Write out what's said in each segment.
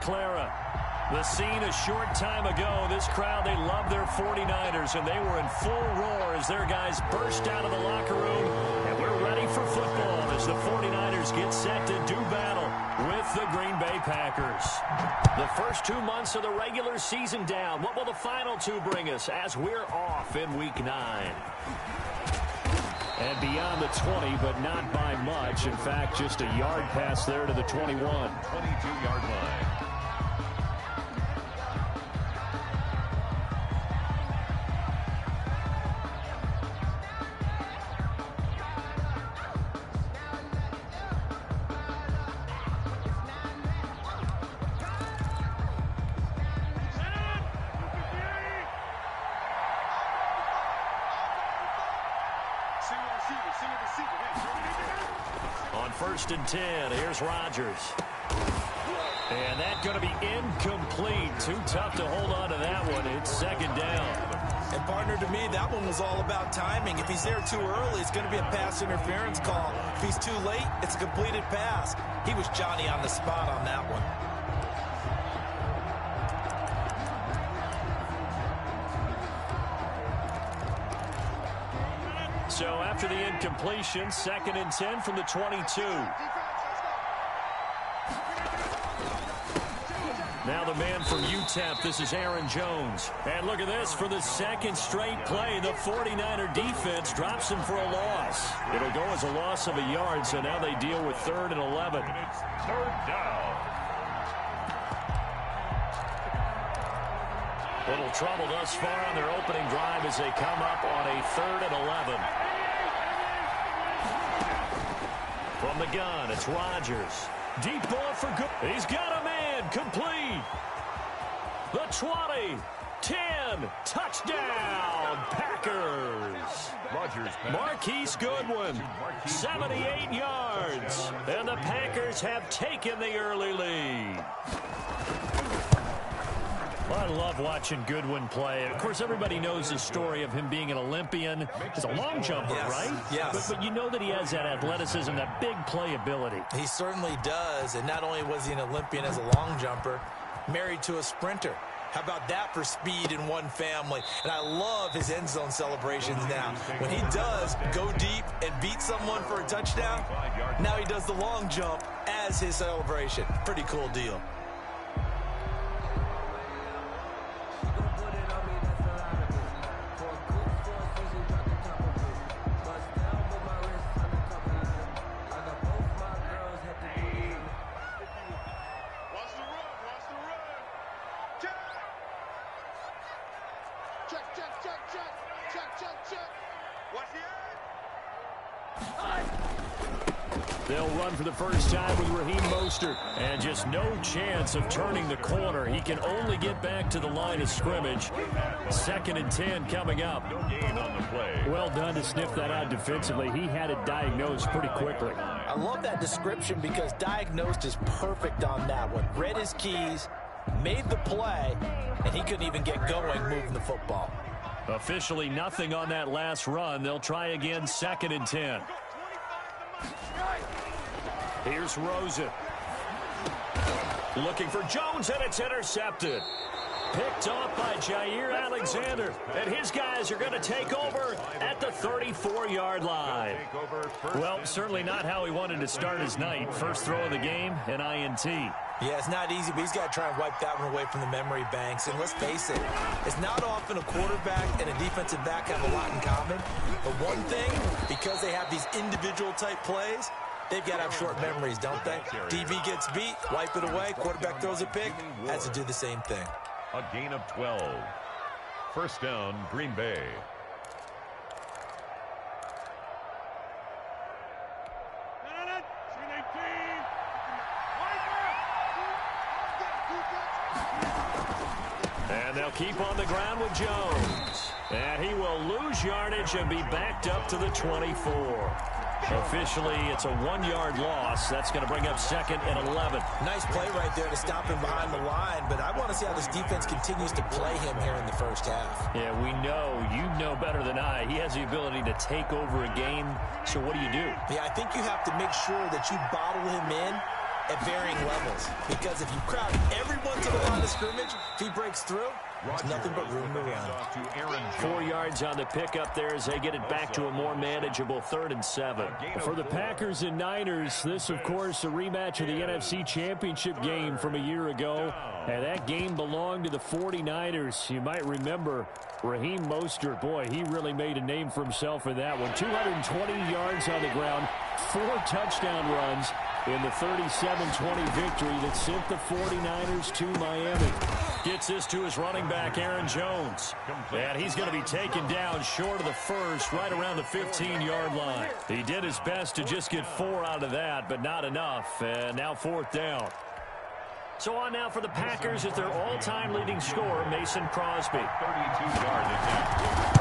Clara. The scene a short time ago. This crowd, they love their 49ers, and they were in full roar as their guys burst out of the locker room. And we're ready for football as the 49ers get set to do battle with the Green Bay Packers. The first 2 months of the regular season down. What will the final two bring us as we're off in Week 9? And beyond the 20, but not by much. In fact, just a yard pass there to the 21. 22-yard line. On 1st and 10, here's Rodgers. And that's going to be incomplete. Too tough to hold on to that one. It's 2nd down. And partner, to me, that one was all about timing. If he's there too early, it's going to be a pass interference call. If he's too late, it's a completed pass. He was Johnny on the spot on that one. So after the incompletion, 2nd and 10 from the 22. Now the man from UTEP, this is Aaron Jones. And look at this, for the second straight play, the 49er defense drops him for a loss. It'll go as a loss of a yard, so now they deal with 3rd and 11. And it's 3rd down. Little trouble thus far on their opening drive as they come up on a 3rd and 11. From the gun, it's Rodgers. Deep ball for good. He's got a man. Complete. The 20. 10. Touchdown. Packers. Rodgers. Marquise Goodwin. 78 yards. And the Packers have taken the early lead. Well, I love watching Goodwin play. Of course, everybody knows the story of him being an Olympian. He's a long jumper, right? Yes. But you know that he has that athleticism, that big playability. He certainly does. And not only was he an Olympian as a long jumper, married to a sprinter. How about that for speed in one family? And I love his end zone celebrations now. When he does go deep and beat someone for a touchdown, now he does the long jump as his celebration. Pretty cool deal. They'll run for the first time with Raheem Mostert. And just no chance of turning the corner. He can only get back to the line of scrimmage. 2nd and 10 coming up. No gain on the play. Well done to sniff that out defensively. He had it diagnosed pretty quickly. I love that description because diagnosed is perfect on that one. Read his keys, made the play, and he couldn't even get going moving the football. Officially nothing on that last run. They'll try again, 2nd and 10. Here's Rosen. Looking for Jones, and it's intercepted. Picked off by Jair Alexander. And his guys are going to take over at the 34-yard line. Well, certainly not how he wanted to start his night. First throw of the game, an INT. Yeah, it's not easy, but he's got to try and wipe that one away from the memory banks. And let's face it, it's not often a quarterback and a defensive back have a lot in common. But one thing, because they have these individual type plays, they've got to have short memories, don't they? DB gets beat, wipe it away, quarterback throws a pick, has to do the same thing. A gain of 12. First down, Green Bay. And they'll keep on the ground with Jones. And he will lose yardage and be backed up to the 24. Officially, it's a 1-yard loss. That's going to bring up 2nd and 11. Nice play right there to stop him behind the line, but I want to see how this defense continues to play him here in the first half. Yeah, we know. You know better than I. He has the ability to take over a game. So what do you do? Yeah, I think you have to make sure that you bottle him in at varying levels. Because if you crowd everyone to the line of scrimmage, if he breaks through, there's nothing but room to run. 4 yards on the pickup there as they get it back to a more manageable 3rd and 7. For the Packers and Niners, this, of course, a rematch of the NFC Championship game from a year ago. And that game belonged to the 49ers. You might remember Raheem Mostert. Boy, he really made a name for himself in that one. 220 yards on the ground, 4 touchdown runs in the 37-20 victory that sent the 49ers to Miami. Gets this to his running back, Aaron Jones. And he's going to be taken down short of the first, right around the 15-yard line. He did his best to just get 4 out of that, but not enough. And now 4th down. So on now for the Packers is their all-time leading scorer, Mason Crosby. 32-yard attempt.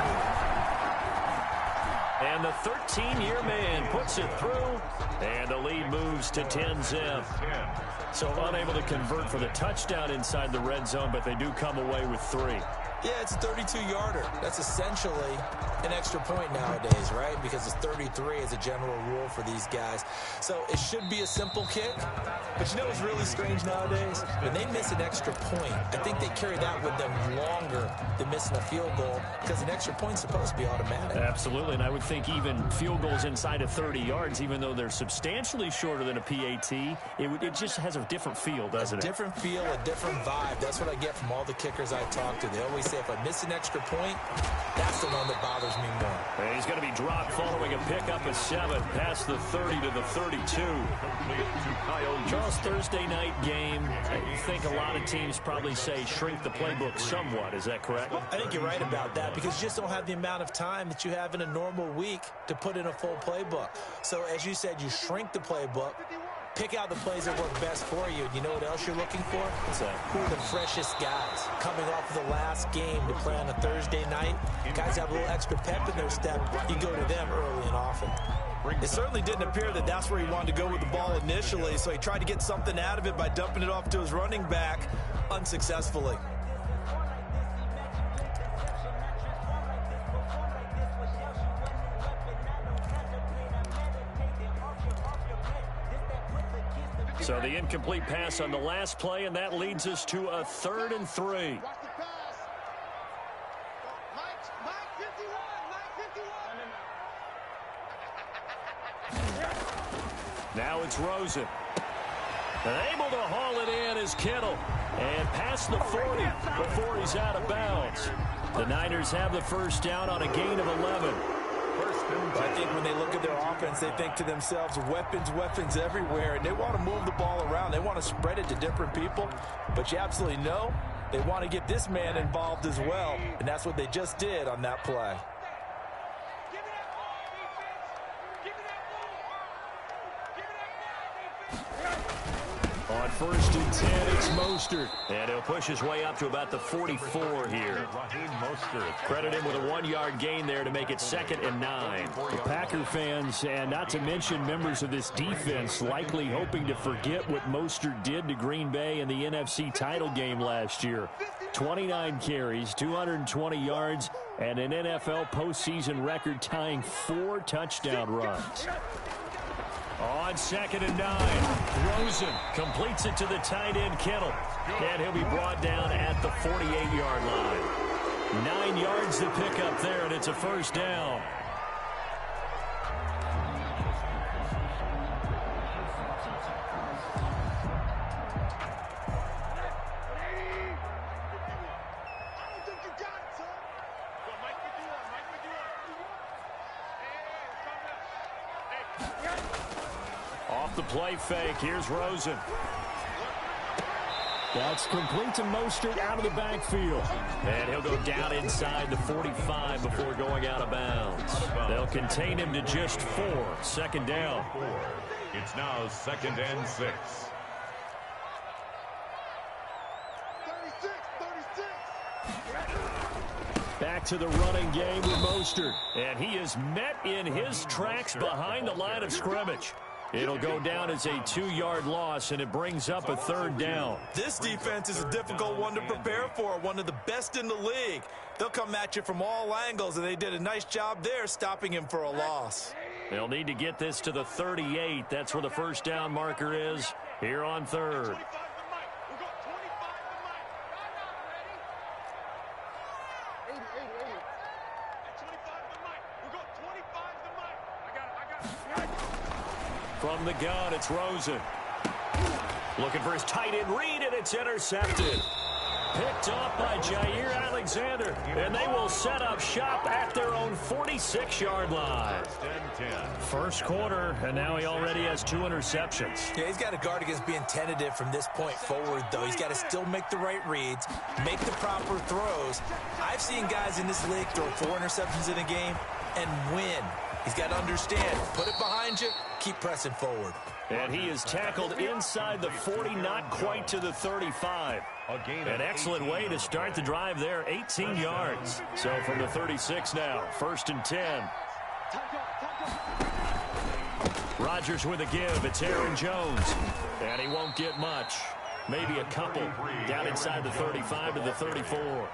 And the 13-year man puts it through, and the lead moves to 10-zip. So unable to convert for the touchdown inside the red zone, but they do come away with 3. Yeah, it's a 32-yarder. That's essentially an extra point nowadays, right? Because it's 33 as a general rule for these guys. So it should be a simple kick. But you know what's really strange nowadays? When they miss an extra point, I think they carry that with them longer than missing a field goal because an extra point's supposed to be automatic. Absolutely, and I would think even field goals inside of 30 yards, even though they're substantially shorter than a PAT, it just has a different feel, doesn't it? A different feel, a different vibe. That's what I get from all the kickers I talk to. They always say if I miss an extra point, that's the one that bothers me more. And he's going to be dropped following a pickup of 7 past the 30 to the 32. Charles, Thursday night game, I think a lot of teams probably say shrink the playbook somewhat. Is that correct? I think you're right about that because you just don't have the amount of time that you have in a normal week to put in a full playbook. So as you said, you shrink the playbook. Pick out the plays that work best for you. You know what else you're looking for? What's that? Who are the freshest guys coming off of the last game to play on a Thursday night? Guys have a little extra pep in their step. You go to them early and often. It certainly didn't appear that that's where he wanted to go with the ball initially, so he tried to get something out of it by dumping it off to his running back unsuccessfully. So the incomplete pass on the last play, and that leads us to a 3rd and 3. Now it's Rosen. And able to haul it in is Kittle. And past the 40 before he's out of bounds. The Niners have the first down on a gain of 11. I think when they look at their offense, they think to themselves, weapons everywhere, and they want to move the ball around. They want to spread it to different people, but you absolutely know they want to get this man involved as well, and that's what they just did on that play. On 1st and 10, it's Mostert. And he'll push his way up to about the 44 here. Credit him with a 1-yard gain there to make it 2nd and 9. The Packer fans, and not to mention members of this defense, likely hoping to forget what Mostert did to Green Bay in the NFC title game last year. 29 carries, 220 yards, and an NFL postseason record-tying 4 touchdown runs. On 2nd and 9, Rosen completes it to the tight end, Kittle. And he'll be brought down at the 48-yard line. 9 yards to pick up there, and it's a first down. Off the play fake, here's Rosen. That's complete to Mostert out of the backfield. And he'll go down inside the 45 before going out of bounds. They'll contain him to just 4. 2nd down. It's now 2nd and 6. Back to the running game with Mostert. And he is met in his tracks behind the line of scrimmage. It'll go down as a 2-yard loss, and it brings up a 3rd down. This defense is a difficult one to prepare for, one of the best in the league. They'll come at you from all angles, and they did a nice job there stopping him for a loss. They'll need to get this to the 38. That's where the first down marker is here on third. From the gun, it's Rosen. Looking for his tight end read, and it's intercepted. Picked off by Jair Alexander, and they will set up shop at their own 46-yard line. First quarter, and now he already has 2 interceptions. Yeah, he's got to guard against being tentative from this point forward, though. He's got to still make the right reads, make the proper throws. I've seen guys in this league throw 4 interceptions in a game and win. He's got to understand, put it behind you, keep pressing forward. And he is tackled inside the 40, not quite to the 35. An excellent way to start the drive there, 18 yards. So from the 36 now, 1st and 10. Rodgers with a give. It's Aaron Jones. And he won't get much. Maybe a couple down inside the 35 to the 34.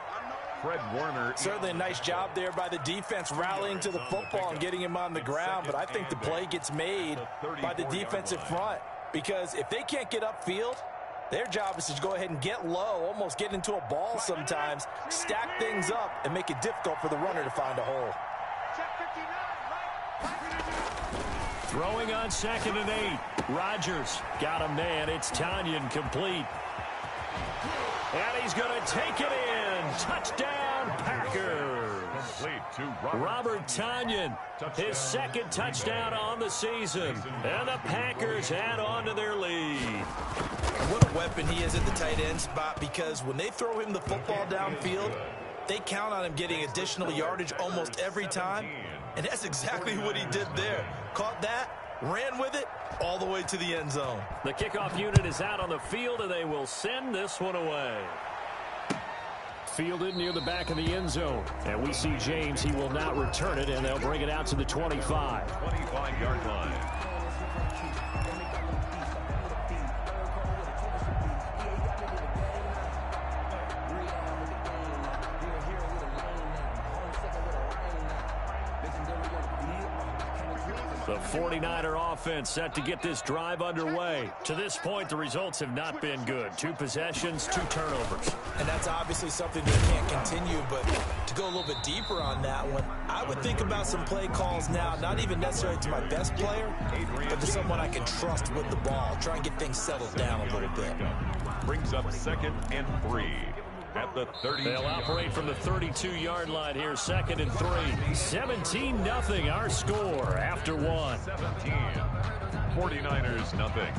Fred Warner. Certainly a nice job there by the defense rallying to the football and getting him on the ground, but I think the play gets made by the defensive front because if they can't get upfield, their job is to go ahead and get low, almost get into a ball sometimes, stack things up, and make it difficult for the runner to find a hole. Throwing on 2nd and 8. Rodgers got a man. It's Tanyan complete. And he's going to take it in. Touchdown, Packers. Complete to Robert Tanyan, his 2nd touchdown on the season. And the Packers add on to their lead. What a weapon he is at the tight end spot because when they throw him the football downfield, they count on him getting additional yardage almost every time. And that's exactly what he did there. Caught that, ran with it, all the way to the end zone. The kickoff unit is out on the field, and they will send this one away. Fielded near the back of the end zone. And we see James. He will not return it, and they'll bring it out to the 25. 25-yard line. The 49er offense set to get this drive underway. To this point, the results have not been good. 2 possessions, 2 turnovers. And that's obviously something that can't continue, but to go a little bit deeper on that one, I would think about some play calls now, not even necessarily to my best player, but to someone I can trust with the ball. Try and get things settled down a little bit. Brings up 2nd and 3. At the 30. They'll operate from the 32-yard line here, 2nd and 3. 17-0 our score after 1. 17. 49ers nothing.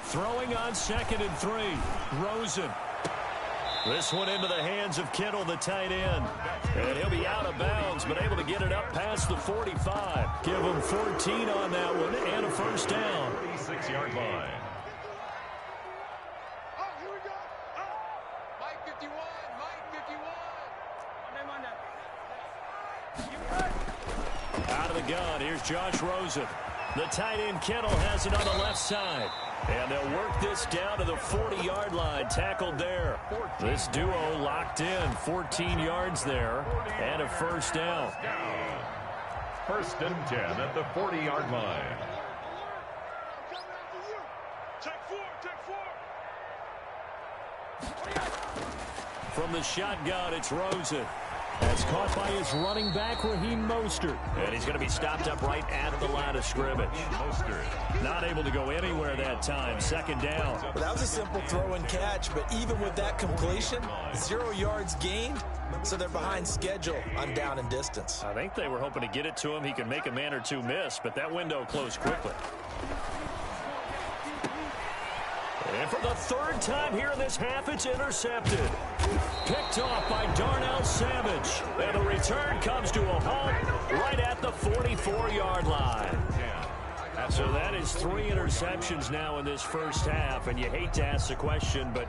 Throwing on 2nd and 3. Rosen. This one into the hands of Kittle, the tight end. And he'll be out of bounds, but able to get it up past the 45. Give him 14 on that one and a first down. 36-yard line. Oh, here we go. Oh, Mike 51. Mike 51. Out of the gun, here's Josh Rosen. The tight end Kittle has it on the left side. And they'll work this down to the 40-yard line, tackled there. This duo locked in, 14 yards there, and a first down. 1st and 10 at the 40-yard line. From the shotgun, it's Rosen. That's caught by his running back, Raheem Mostert. And he's going to be stopped up right at the line of scrimmage. Mostert. Not able to go anywhere that time. 2nd down. Well, that was a simple throw and catch, but even with that completion, 0 yards gained, so they're behind schedule on down and distance. I think they were hoping to get it to him. He could make a man or 2 miss, but that window closed quickly. And for the 3rd time here in this half, it's intercepted. Picked off by Darnell Savage. And the return comes to a halt right at the 44-yard line. So that is 3 interceptions now in this first half, and you hate to ask the question, but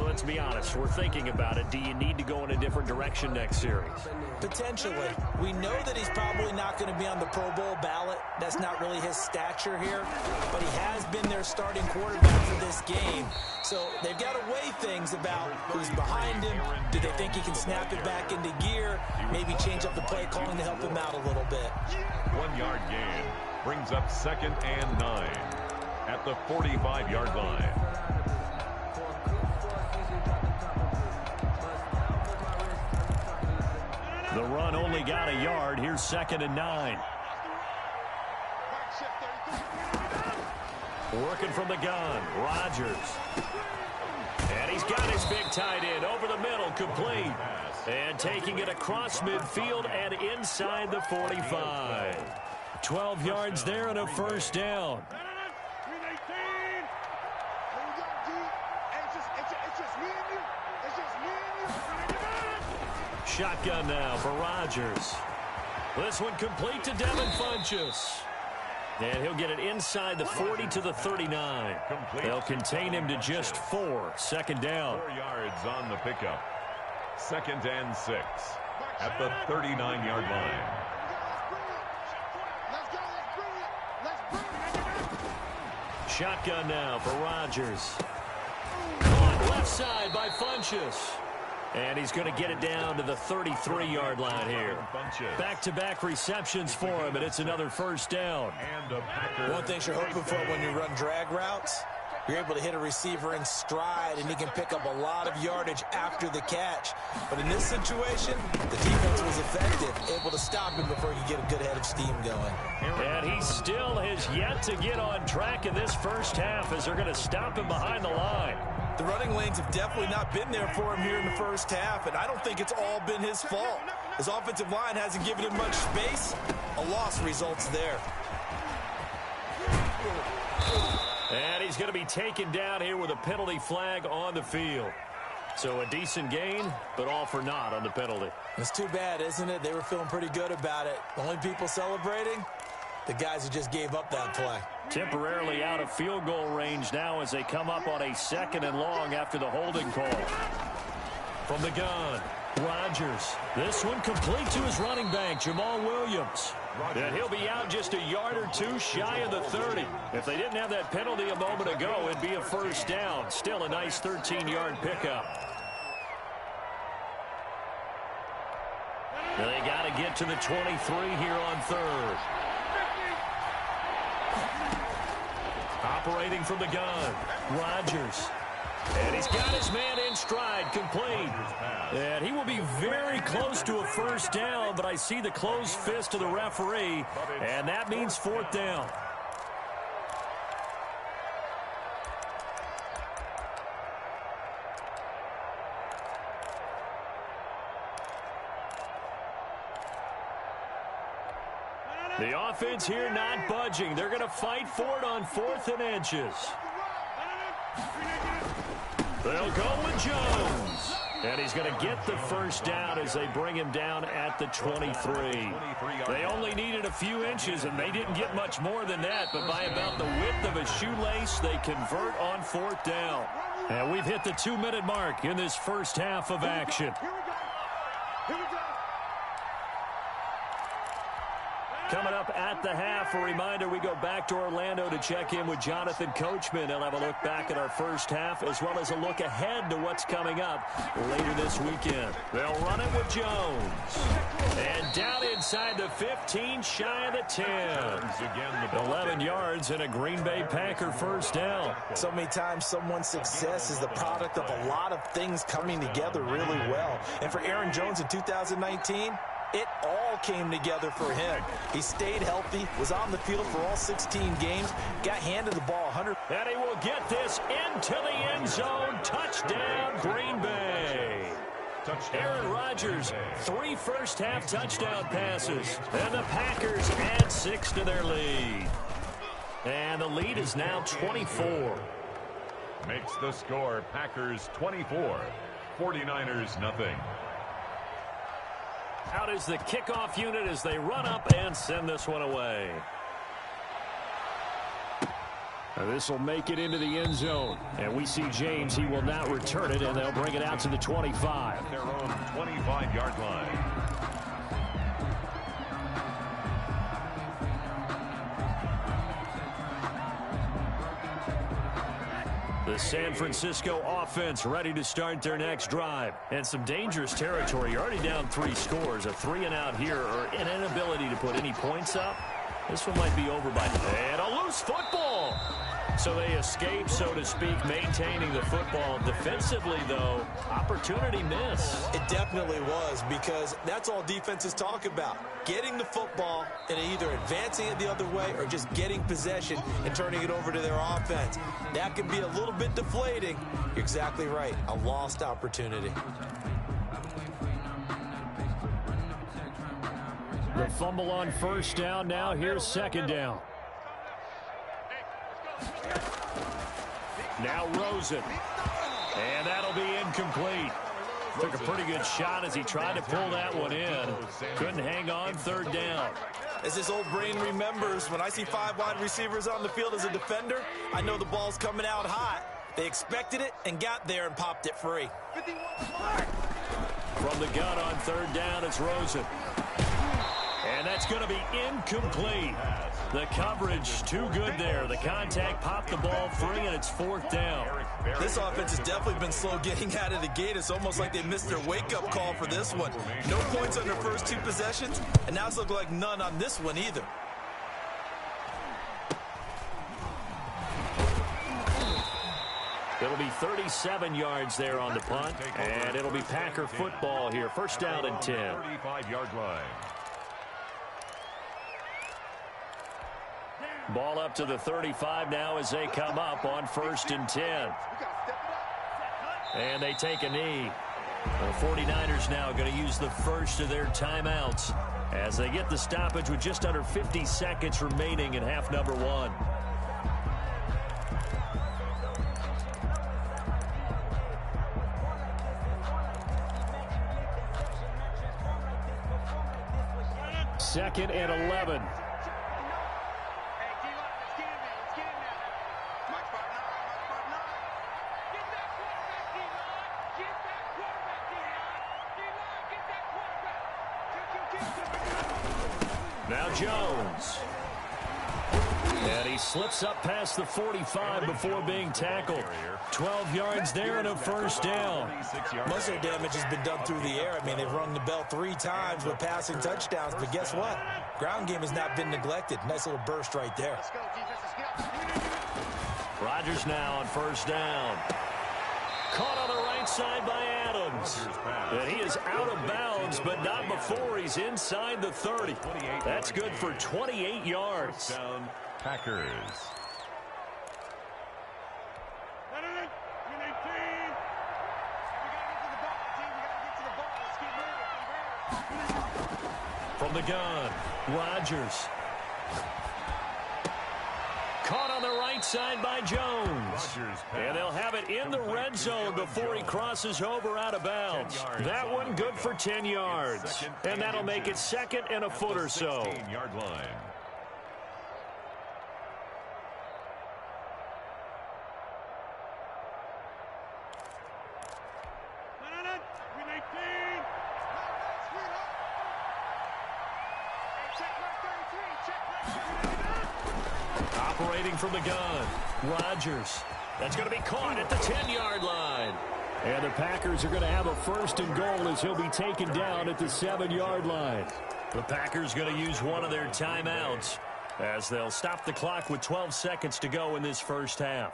let's be honest, we're thinking about it. Do you need to go in a different direction next series? Potentially. We know that he's probably not going to be on the Pro Bowl ballot. That's not really his stature here, but he has been their starting quarterback for this game. So they've got to weigh things about who's behind him. Do they think he can snap it back into gear? Maybe change up the play calling to help him out a little bit. 1 yard gain brings up 2nd and 9 at the 45-yard line. The run only got a yard. Here's 2nd and 9. Working from the gun, Rodgers. And he's got his big tight end over the middle, complete. And taking it across midfield and inside the 45. 12 yards there and a first down. Shotgun now for Rodgers. This one complete to Devin Funchess. And he'll get it inside the 40 to the 39. They'll contain him to just 4. 2nd down. 4 yards on the pickup. 2nd and 6 at the 39-yard line. Shotgun now for Rodgers. Caught left side by Funchess. And he's going to get it down to the 33-yard line here. Back-to-back receptions for him, and it's another first down. One thing you're hoping for when you run drag routes, you're able to hit a receiver in stride, and he can pick up a lot of yardage after the catch. But in this situation, the defense was effective, able to stop him before he could get a good head of steam going. And he still has yet to get on track in this first half as they're going to stop him behind the line. The running lanes have definitely not been there for him here in the first half, and I don't think it's all been his fault. His offensive line hasn't given him much space. A loss results there. And he's going to be taken down here with a penalty flag on the field. So a decent gain, but all for naught on the penalty. It's too bad, isn't it? They were feeling pretty good about it. The only people celebrating, the guys who just gave up that play. Temporarily out of field goal range now as they come up on a 2nd and long after the holding call. From the gun, Rodgers. This one complete to his running back, Jamal Williams. And he'll be out just a yard or 2 shy of the 30. If they didn't have that penalty a moment ago, it'd be a first down. Still a nice 13-yard pickup. Now they got to get to the 23 here on 3rd. Operating from the gun, Rodgers. And he's got his man in stride, complete. And he will be very close to a first down, but I see the closed fist of the referee, and that means 4th down. The offense here not budging. They're going to fight for it on 4th and inches. They'll go with Jones. And he's going to get the first down as they bring him down at the 23. They only needed a few inches, and they didn't get much more than that. But by about the width of a shoelace, they convert on 4th down. And we've hit the 2-minute mark in this first half of action. Coming up at the half, a reminder, we go back to Orlando to check in with Jonathan Coachman. He'll have a look back at our first half as well as a look ahead to what's coming up later this weekend. They'll run it with Jones. And down inside the 15, shy of the 10. 11 yards and a Green Bay Packer first down. So many times someone's success is the product of a lot of things coming together really well. And for Aaron Jones in 2019, it all came together for him. He stayed healthy, was on the field for all 16 games, got handed the ball 100. And he will get this into the end zone. Touchdown, Green Bay. Aaron Rodgers, 3 first-half touchdown passes. And the Packers add 6 to their lead. And the lead is now 24. Makes the score Packers 24, 49ers nothing. Out is the kickoff unit as they run up and send this one away. This will make it into the end zone. And we see James. He will not return it, and they'll bring it out to the 25. At their own 25-yard line. The San Francisco offense ready to start their next drive. And some dangerous territory. You're already down 3 scores. A 3-and-out here, or an inability to put any points up. This one might be over by... And a loose football! So they escape, so to speak, maintaining the football. Defensively, though, opportunity miss. It definitely was, because that's all defenses talk about. Getting the football and either advancing it the other way or just getting possession and turning it over to their offense. That can be a little bit deflating. You're exactly right. A lost opportunity. The fumble on first down. Now here's second down. Now Rosen. And that'll be incomplete. Took a pretty good shot as he tried to pull that one in. Couldn't hang on, third down. As this old brain remembers, when I see 5 wide receivers on the field as a defender, I know the ball's coming out hot. They expected it and got there and popped it free. From the gun on third down, it's Rosen. And that's going to be incomplete. The coverage too good there. The contact popped the ball free, and it's fourth down. This offense has definitely been slow getting out of the gate. It's almost like they missed their wake-up call for this one. No points on their first 2 possessions, and now it's looking like none on this one either. It'll be 37 yards there on the punt, and it'll be Packer football here. First down and 10. 35-yard line. Ball up to the 35 now as they come up on first and 10. And they take a knee. The 49ers now going to use the first of their timeouts as they get the stoppage with just under 50 seconds remaining in half number 1. Second and 11. Now Jones. And he slips up past the 45 before being tackled. 12 yards there and a first down. Most of the damage has been done through the air. I mean, they've rung the bell 3 times with passing touchdowns, but guess what? Ground game has not been neglected. Nice little burst right there. Rodgers now on first down. Caught on the right side by Adams. And he is out of bounds, but not before he's inside the 30. That's good for 28 yards. Down, Packers. From the gun, Rodgers. Caught on the right side by Jones. And they'll have it in the red zone before he crosses over out of bounds. That one good for 10 yards. And that'll make it second and a foot or so. 16-yard line. Operating from the gun, Rodgers. That's going to be caught at the 10-yard line. And the Packers are going to have a first and goal as he'll be taken down at the 7-yard line. The Packers going to use one of their timeouts as they'll stop the clock with 12 seconds to go in this first half.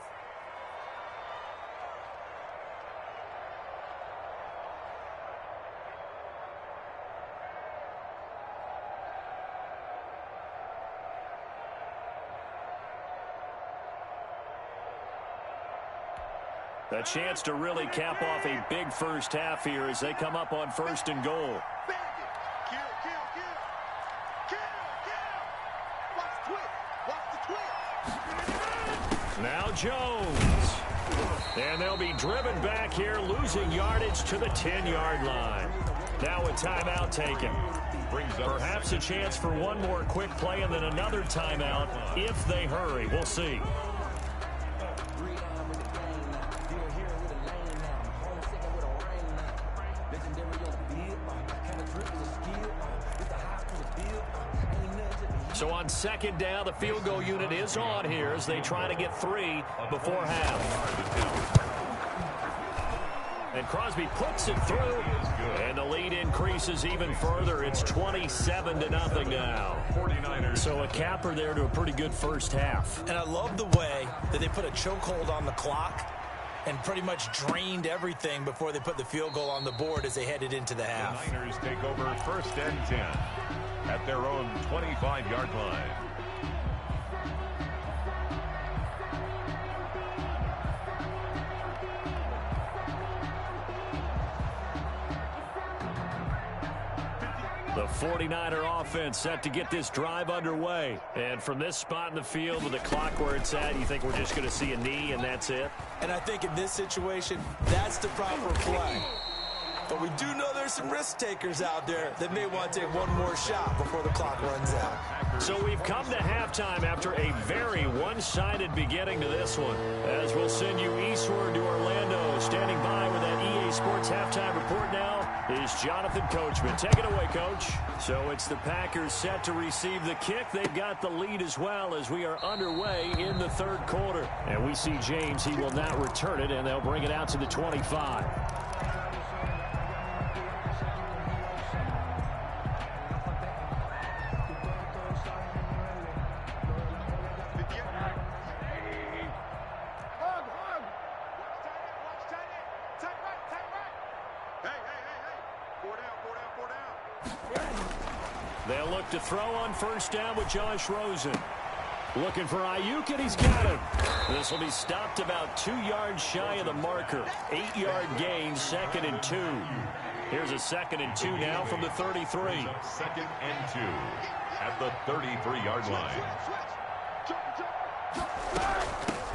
A chance to really cap off a big first half here as they come up on first and goal. Now Jones. And they'll be driven back here, losing yardage to the 10-yard line. Now a timeout taken. Perhaps a chance for one more quick play and then another timeout if they hurry. We'll see. So on second down, the field goal unit is on here as they try to get 3 before half. And Crosby puts it through, and the lead increases even further. It's 27-0 now. So a capper there to a pretty good first half. And I love the way that they put a chokehold on the clock and pretty much drained everything before they put the field goal on the board as they headed into the half. The Niners take over 1st and 10 at their own 25-yard line. The 49er offense set to get this drive underway. And from this spot in the field with the clock where it's at, you think we're just going to see a knee and that's it? And I think in this situation, that's the proper play. But we do know there's some risk takers out there that may want to take one more shot before the clock runs out. So we've come to halftime after a very one-sided beginning to this one. As we'll send you eastward to Orlando. Standing by with that EA Sports halftime report now is Jonathan Coachman. Take it away, Coach. So it's the Packers set to receive the kick. They've got the lead as well as we are underway in the 3rd quarter. And we see James. He will not return it, and they'll bring it out to the 25. They'll look to throw on 1st down with Josh Rosen. Looking for Ayuk, and he's got him. This will be stopped about 2 yards shy of the marker. 8-yard gain, 2nd and 2. Here's a 2nd and 2 now from the 33. 2nd and 2 at the 33-yard line.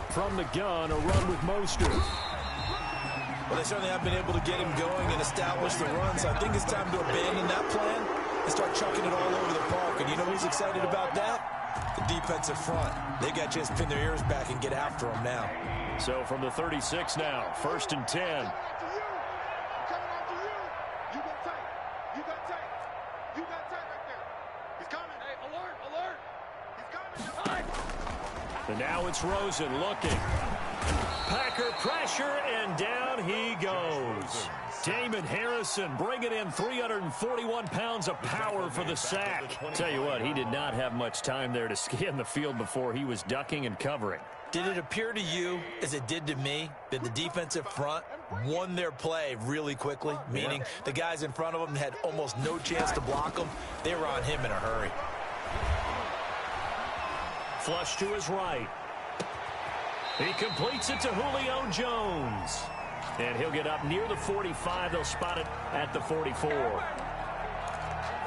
From the gun, a run with Mostert. Well, they certainly have been able to get him going and establish the run, so I think it's time to abandon that plan and start chucking it all over the park. And you know who's excited about that? The defensive front. They got a chance to pin their ears back and get after him now. So from the 36 now, 1st and 10. And now it's Rosen looking. Packer pressure, and down he goes. Damon Harrison bringing in 341 pounds of power for the sack. Tell you what, he did not have much time there to scan the field before he was ducking and covering. Did it appear to you, as it did to me, that the defensive front won their play really quickly? Meaning the guys in front of them had almost no chance to block him. They were on him in a hurry. Flush to his right. He completes it to Julio Jones. And he'll get up near the 45. They'll spot it at the 44.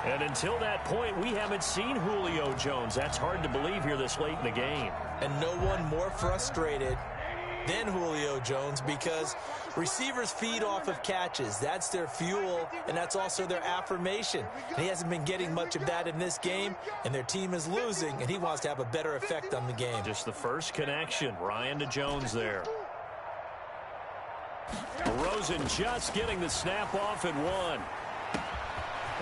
And until that point, we haven't seen Julio Jones. That's hard to believe here this late in the game. And no one more frustrated than Julio Jones because receivers feed off of catches. That's their fuel, and that's also their affirmation. And he hasn't been getting much of that in this game, and their team is losing, and he wants to have a better effect on the game. Just the first connection. Ryan to Jones there. Rosen just getting the snap off at 1.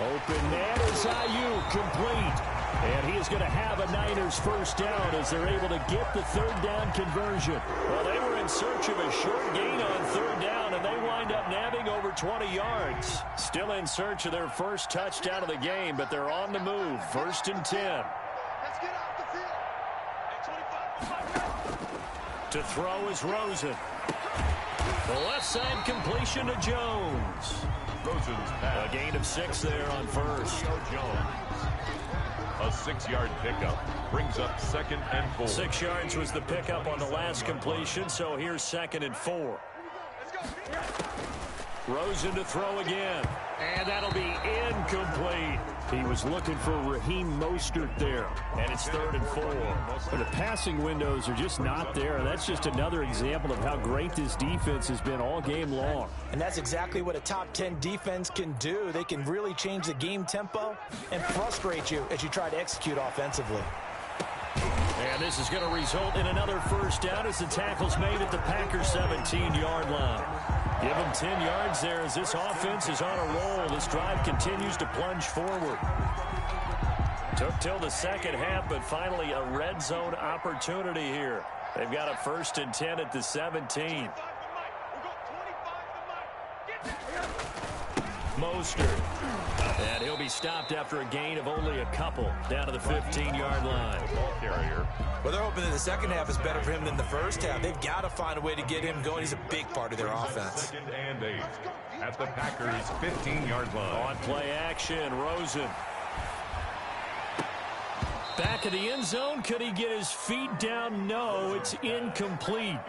Open man is Ayuk, complete. And he is going to have a Niners first down as they're able to get the 3rd down conversion. Well, they were in search of a short gain on 3rd down, and they wind up nabbing over 20 yards. Still in search of their first touchdown of the game, but they're on the move. 1st and 10. Let's get off the field. To throw is Rosen. The left side completion to Jones. Rosen's pass. A gain of 6 there on 1st. Jones. A 6-yard pickup brings up 2nd and 4. 6 yards was the pickup on the last completion, so here's 2nd and 4. Rosen to throw again, and that'll be incomplete. He was looking for Raheem Mostert there, and it's 3rd and 4. But the passing windows are just not there, and that's just another example of how great this defense has been all game long. And that's exactly what a top 10 defense can do. They can really change the game tempo and frustrate you as you try to execute offensively. And this is going to result in another first down as the tackle's made at the Packers 17-yard line. Give them 10 yards there as this offense is on a roll. This drive continues to plunge forward. Took till the second half, but finally a red zone opportunity here. They've got a 1st and 10 at the 17. Mostert. And he'll be stopped after a gain of only a couple down to the 15-yard line. Ball carrier. Well, they're hoping that the second half is better for him than the first half. They've got to find a way to get him going. He's a big part of their offense. 2nd and 8 at the Packers' 15-yard line. On play action, Rosen. Back of the end zone. Could he get his feet down? No, it's incomplete.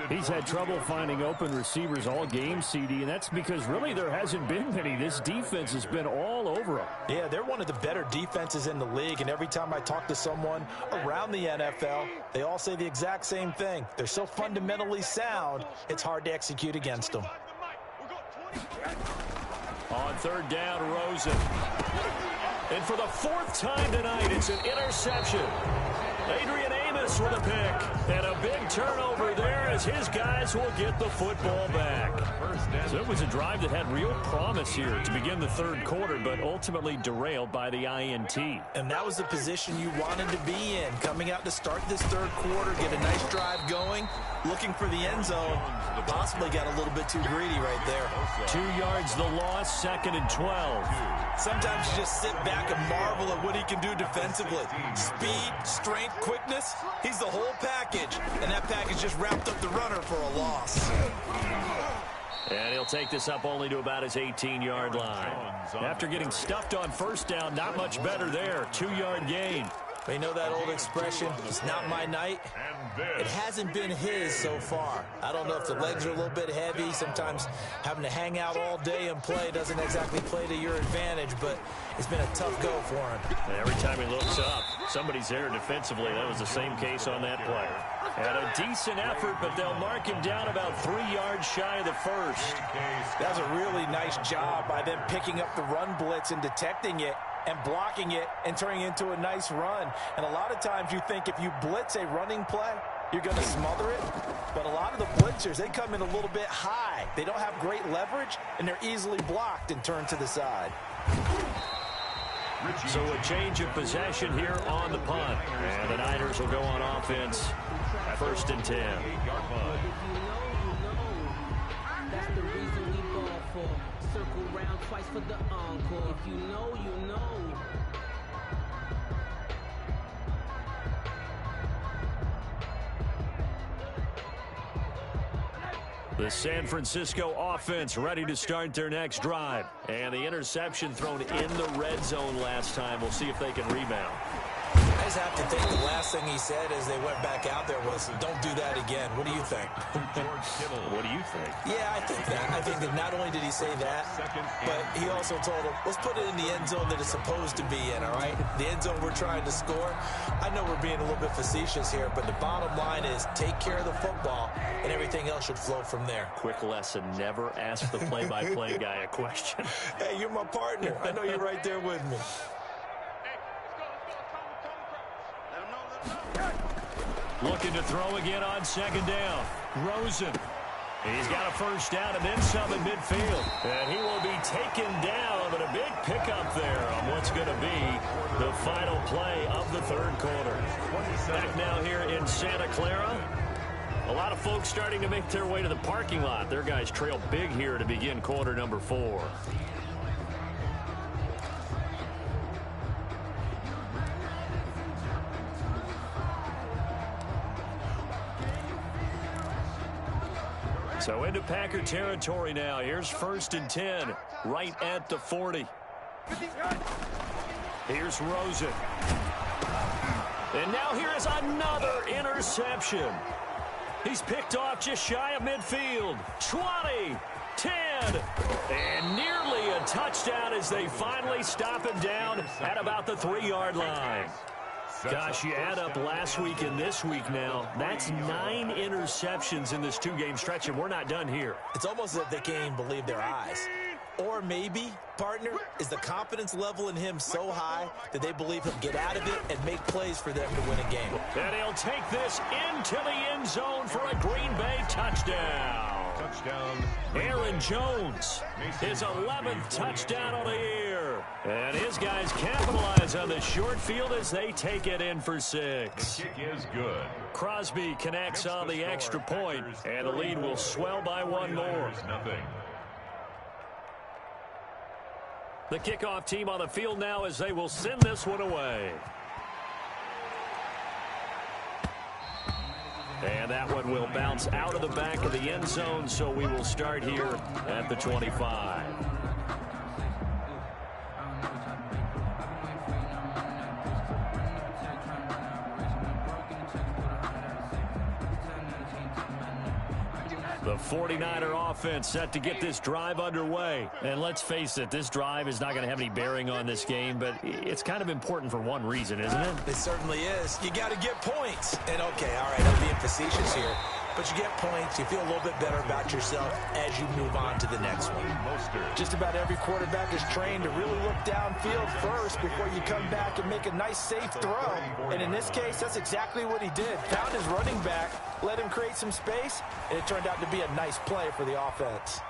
He's had trouble finding open receivers all game, CD, and that's because really there hasn't been many. This defense has been all over him. Yeah, they're one of the better defenses in the league, and every time I talk to someone around the NFL, they all say the exact same thing. They're so fundamentally sound, it's hard to execute against them. On 3rd down, Rosen. And for the 4th time tonight, it's an interception. Adrian Amos with a pick. And a big turnover there as his guys will get the football back. So it was a drive that had real promise here to begin the 3rd quarter, but ultimately derailed by the INT. And that was the position you wanted to be in. Coming out to start this 3rd quarter, get a nice drive going, looking for the end zone. Possibly got a little bit too greedy right there. 2 yards the loss, 2nd and 12. Sometimes you just sit back and marvel at what he can do defensively. Speed, strength, quickness, he's the whole package. And that package just wrapped up the runner for a loss. And he'll take this up only to about his 18-yard line. After getting stuffed on 1st down, not much better there. 2-yard gain. You know that old expression, it's not my night? It hasn't been his so far. I don't know if the legs are a little bit heavy. Sometimes having to hang out all day and play doesn't exactly play to your advantage, but it's been a tough go for him. And every time he looks up, somebody's there defensively. That was the same case on that play. And a decent effort, but they'll mark him down about 3 yards shy of the 1st. That was a really nice job by them picking up the run blitz and detecting it and blocking it and turning it into a nice run. And a lot of times you think if you blitz a running play, you're going to smother it. But a lot of the blitzers, they come in a little bit high. They don't have great leverage, and they're easily blocked and turned to the side. So a change of possession here on the punt. And the Niners will go on offense at 1st and 10. That's the reason we ball for. Circle round twice for the encore. If you know, you know. The San Francisco offense ready to start their next drive. And the interception thrown in the red zone last time. We'll see if they can rebound. I just have to think the last thing he said as they went back out there was, don't do that again. What do you think? What do you think? Yeah, I think that. I think that not only did he say that, but he also told him, let's put it in the end zone that it's supposed to be in, all right? The end zone we're trying to score. I know we're being a little bit facetious here, but the bottom line is take care of the football, and everything else should flow from there. Quick lesson, never ask the play-by-play guy a question. Hey, you're my partner. I know you're right there with me. Looking to throw again on 2nd down. Rosen. He's got a 1st down and then some in midfield. And he will be taken down, but a big pickup there on what's going to be the final play of the 3rd quarter. Back now here in Santa Clara. A lot of folks starting to make their way to the parking lot. Their guys trail big here to begin quarter number 4. So into Packer territory now. Here's 1st and 10, right at the 40. Here's Rosen. And now here is another interception. He's picked off just shy of midfield. 20, 10, and nearly a touchdown as they finally stop him down at about the 3-yard line. Gosh, you add up last week and this week now, that's 9 interceptions in this 2-game stretch, and we're not done here. It's almost as if they can't even believe their eyes. Or maybe, partner, is the confidence level in him so high that they believe he'll get out of it and make plays for them to win a game. And he'll take this into the end zone for a Green Bay touchdown. touchdown. Aaron Jones, his 11th touchdown on the year. And his guys capitalize on the short field as they take it in for 6. The kick is good. Crosby connects on the extra point, and the lead will swell by one more. Nothing. The kickoff team on the field now as they will send this one away. And that one will bounce out of the back of the end zone, so we will start here at the 25. The 49er offense set to get this drive underway. And let's face it, this drive is not going to have any bearing on this game, but it's kind of important for one reason, isn't it? It certainly is. You got to get points. And, okay, all right, I'm being facetious here. But you get points, you feel a little bit better about yourself as you move on to the next one. Just about every quarterback is trained to really look downfield first before you come back and make a nice, safe throw. And in this case, that's exactly what he did. Found his running back, let him create some space, and it turned out to be a nice play for the offense.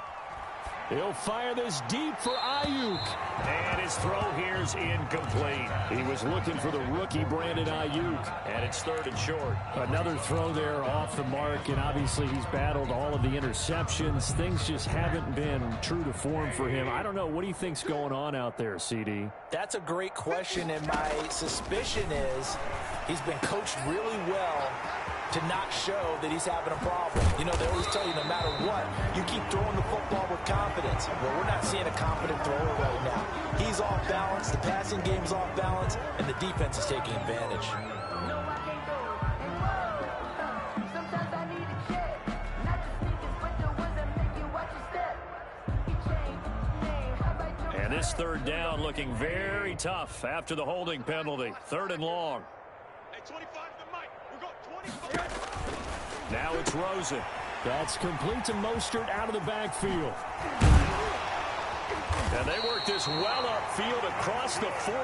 He'll fire this deep for Ayuk. And his throw here is incomplete. He was looking for the rookie Brandon Ayuk. And it's 3rd and short. Another throw there off the mark. And obviously he's battled all of the interceptions. Things just haven't been true to form for him. I don't know. What do you think's going on out there, CD? That's a great question. And my suspicion is he's been coached really well to not show that he's having a problem. You know, they always tell you no matter what, you keep throwing the football with confidence. Well, we're not seeing a confident thrower right now. He's off balance, the passing game's off balance, and the defense is taking advantage. And this 3rd down looking very tough after the holding penalty. 3rd and long. Hey, 25 to Mike. We got 25. Now it's Rosen. That's complete to Mostert out of the backfield. And they work this well upfield across the 45.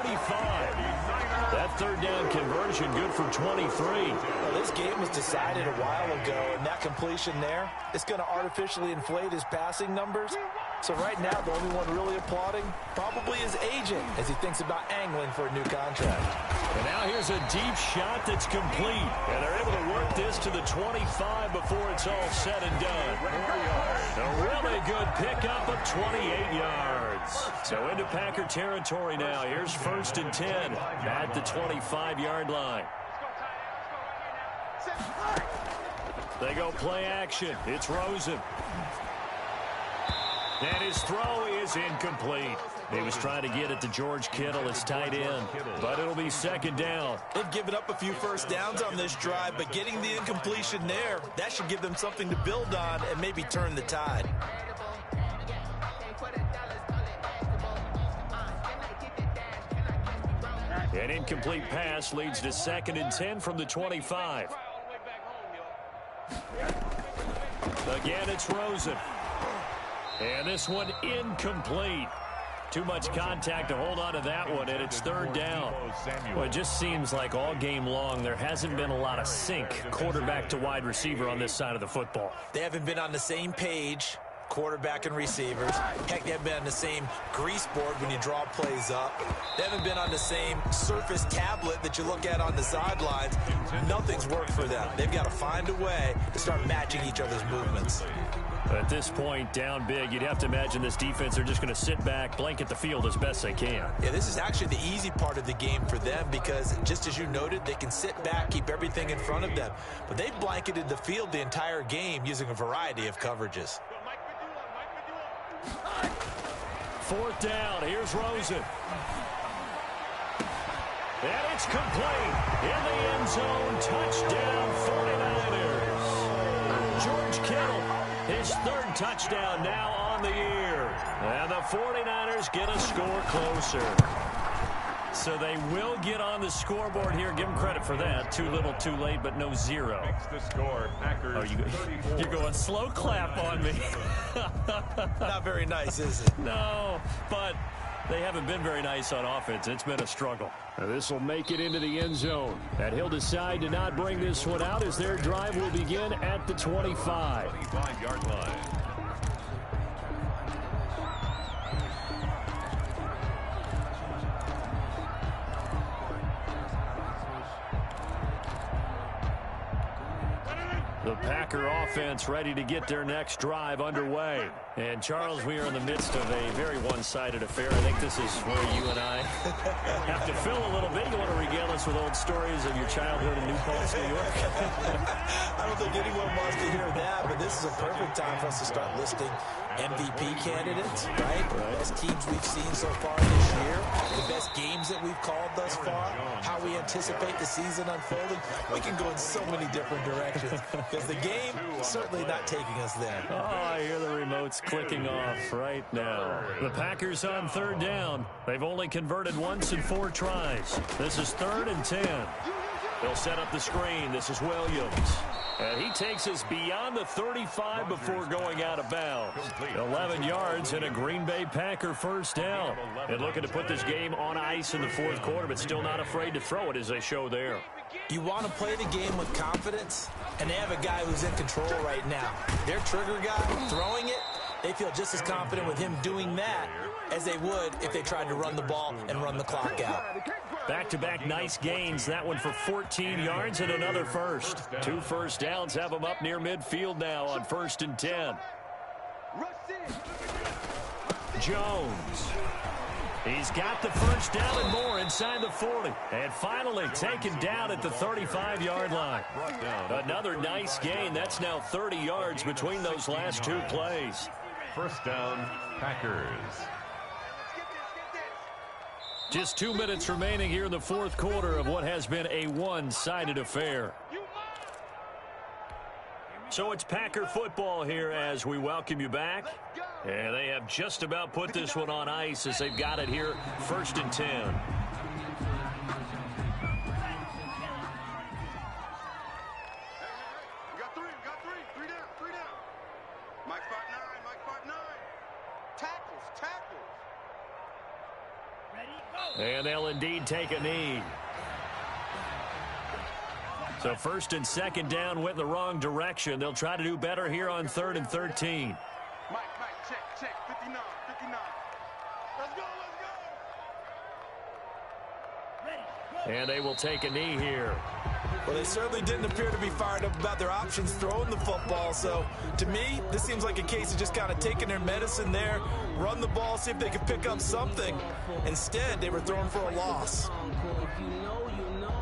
That 3rd down conversion good for 23. Well, this game was decided a while ago, and that completion there is going to artificially inflate his passing numbers. So right now, the only one really applauding probably his agent as he thinks about angling for a new contract. And now here's a deep shot that's complete. And they're able to work this to the 25 before it's all said and done. A really good pickup of 28 yards. So into Packer territory now. Here's 1st and 10 at the 25-yard line. They go play action. It's Rosen. And his throw is incomplete. He was trying to get it to George Kittle, his tight end, but it'll be 2nd down. They've given up a few first downs on this drive, but getting the incompletion there, that should give them something to build on and maybe turn the tide. An incomplete pass leads to 2nd and 10 from the 25. Again, it's Rosen. And this one incomplete. Too much contact to hold on to that one, and it's 3rd down. Well, it just seems like all game long there hasn't been a lot of sync quarterback to wide receiver on this side of the football. They haven't been on the same page, quarterback and receivers. Heck, they haven't been on the same grease board when you draw plays up. They haven't been on the same surface tablet that you look at on the sidelines. Nothing's worked for them. They've got to find a way to start matching each other's movements. At this point, down big, you'd have to imagine this defense are just going to sit back, blanket the field as best they can. Yeah, this is actually the easy part of the game for them because, just as you noted, they can sit back, keep everything in front of them. But they've blanketed the field the entire game using a variety of coverages. 4th down. Here's Rosen. And it's complete. In the end zone. Touchdown 49ers. George Kittle, his 3rd touchdown now on the year. And the 49ers get a score closer. So they will get on the scoreboard here. Give them credit for that. Too little, too late, but no 0. Makes the score. Packers, oh, you're going slow clap on me. Not very nice, is it? No, but they haven't been very nice on offense. It's been a struggle. This will make it into the end zone. And he'll decide to not bring this one out as their drive will begin at the 25. 25-yard line. The Packer offense ready to get their next drive underway. And, Charles, we are in the midst of a very one-sided affair. I think this is where you and I have to fill a little bit. You want to regale us with old stories of your childhood in New Paltz, New York? I don't think anyone wants to hear that, but this is a perfect time for us to start listing MVP candidates, right? The best teams we've seen so far this year, the best games that we've called thus far, how we anticipate the season unfolding. We can go in so many different directions because the game is certainly not taking us there. Oh, I hear the remotes clicking off right now. The Packers on third down. They've only converted once in 4 tries. This is 3rd and 10. They'll set up the screen. This is Williams. And he takes us beyond the 35 before going out of bounds. 11 yards and a Green Bay Packer first down. And looking to put this game on ice in the 4th quarter, but still not afraid to throw it as they show there. You want to play the game with confidence, and they have a guy who's in control right now. Their trigger guy throwing it, they feel just as confident with him doing that as they would if they tried to run the ball and run the clock out. Back-to-back nice gains. That one for 14 yards and another first. 2 first downs have them up near midfield now on 1st and 10. Jones. He's got the first down and more inside the 40. And finally taken down at the 35-yard line. Another nice gain. That's now 30 yards between those last 2 plays. First down, Packers. Just 2 minutes remaining here in the 4th quarter of what has been a one-sided affair. So it's Packer football here as we welcome you back. And they have just about put this one on ice as they've got it here, 1st and 10. We got 3. 3 down. Mike 5'9". Tackles. And they'll indeed take a knee. So 1st and 2nd down went in the wrong direction. They'll try to do better here on 3rd and 13. Mike, check. 59. Let's go. And they will take a knee here. Well, they certainly didn't appear to be fired up about their options throwing the football. So, to me, this seems like a case of just kind of taking their medicine there, run the ball, see if they can pick up something. Instead, they were throwing for a loss. If you know, you know.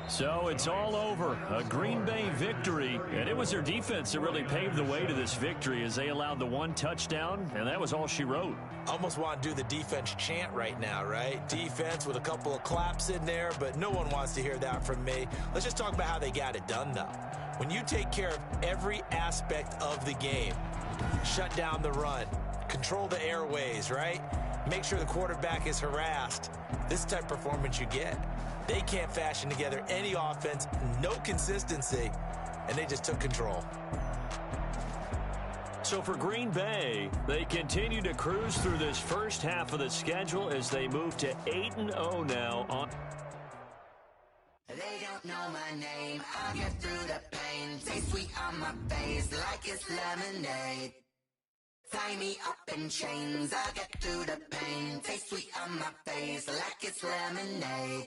So it's all over. A Green Bay victory. And it was their defense that really paved the way to this victory as they allowed the 1 touchdown, and that was all she wrote. Almost want to do the defense chant right now, right? Defense with a couple of claps in there, but no one wants to hear that from me. Let's just talk about how they got it done, though. When you take care of every aspect of the game, shut down the run, control the airways, right? Make sure the quarterback is harassed. This is the type of performance you get. They can't fashion together any offense, no consistency, and they just took control. So for Green Bay, they continue to cruise through this first half of the schedule as they move to 8-0 now on. They don't know my name. I'll get through the pain. Taste sweet on my face like it's lemonade. Tie me up in chains. I'll get through the pain. Taste sweet on my face like it's lemonade.